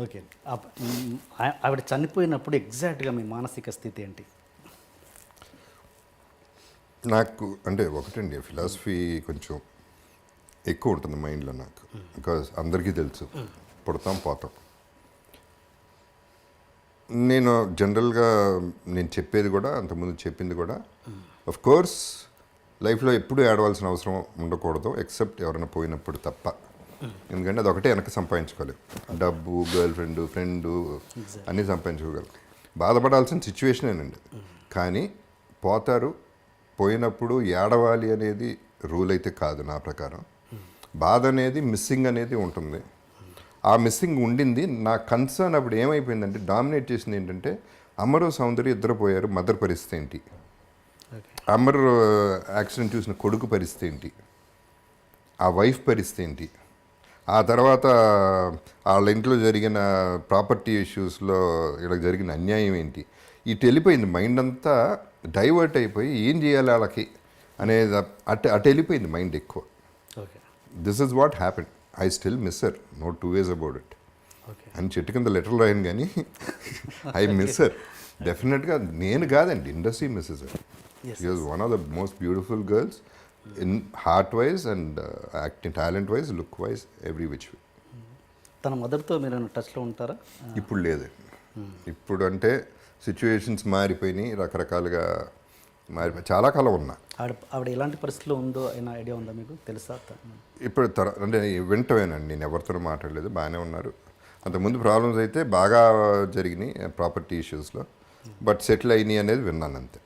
Okay. ఆవిడ చనిపోయినప్పుడు ఎగ్జాక్ట్‌గా మీ మానసిక స్థితి ఏంటి? నాకు అంటే ఒకటండి ఫిలాసఫీ కొంచెం ఎక్కువ ఉంటుంది మైండ్లో నాకు. బికాజ్ అందరికీ తెలుసు పుడతాం పోతాం. నేను జనరల్గా నేను చెప్పేది కూడా అంతకుముందు చెప్పింది కూడా ఆఫ్ కోర్స్ లైఫ్లో ఎప్పుడూ ఏడవలసిన అవసరం ఉండకూడదు ఎక్సెప్ట్ ఎవరైనా పోయినప్పుడు తప్ప. ఎందుకంటే అది ఒకటే వెనక సంపాదించుకోలేవు. డబ్బు, గర్ల్ ఫ్రెండ్ అన్నీ సంపాదించుకోగలరు. బాధపడాల్సిన సిచ్యువేషనేనండి. కానీ పోతారు, పోయినప్పుడు ఏడవాలి అనేది రూల్ అయితే కాదు నా ప్రకారం. బాధ అనేది మిస్సింగ్ అనేది ఉంటుంది. ఆ మిస్సింగ్ ఉండింది. నా కన్సర్న్ అప్పుడు ఏమైపోయిందంటే డామినేట్ చేసింది ఏంటంటే అమరు, సౌందర్య ఇద్దరు పోయారు, మదర్ పరిస్థితి ఏంటి, అమర్ యాక్సిడెంట్ చూసిన కొడుకు పరిస్థితి ఏంటి, ఆ వైఫ్ పరిస్థితి ఏంటి, ఆ తర్వాత వాళ్ళ ఇంట్లో జరిగిన ప్రాపర్టీ ఇష్యూస్లో ఇలా జరిగిన అన్యాయం ఏంటి, ఇటు వెళ్ళిపోయింది. మైండ్ అంతా డైవర్ట్ అయిపోయి ఏం చేయాలి వాళ్ళకి అనేది అటు వెళ్ళిపోయింది మైండ్ ఎక్కువ. This is what happen. I still miss her, no two ways about it. అని చెట్టు కింద లెటర్ రాయను కానీ ఐ మిస్ హర్ డెఫినెట్గా. నేను కాదండి, industry misses her. She was one of the most beautiful girls in heart wise and acting talent wise, look wise, every which way. తన మదర్తో మీరు టచ్లో ఉంటారా? ఇప్పుడు లేదండి. ఇప్పుడు అంటే సిచ్యువేషన్స్ మారిపోయినాయి, రకరకాలుగా మారిపోయి చాలా కాలం ఉన్నా. ఆవిడ ఎలాంటి పరిస్థితిలో ఉందో అయినా ఐడియా ఉందా మీకు? తెలుసా? ఇప్పుడు అంటే వింటవేనండి, నేను ఎవరితోనూ మాట్లాడలేదు, బాగానే ఉన్నారు. అంతకుముందు ప్రాబ్లమ్స్ అయితే బాగా జరిగినాయి ప్రాపర్టీ ఇష్యూస్లో, బట్ సెటిల్ అయినాయి అనేది విన్నాను అంతే.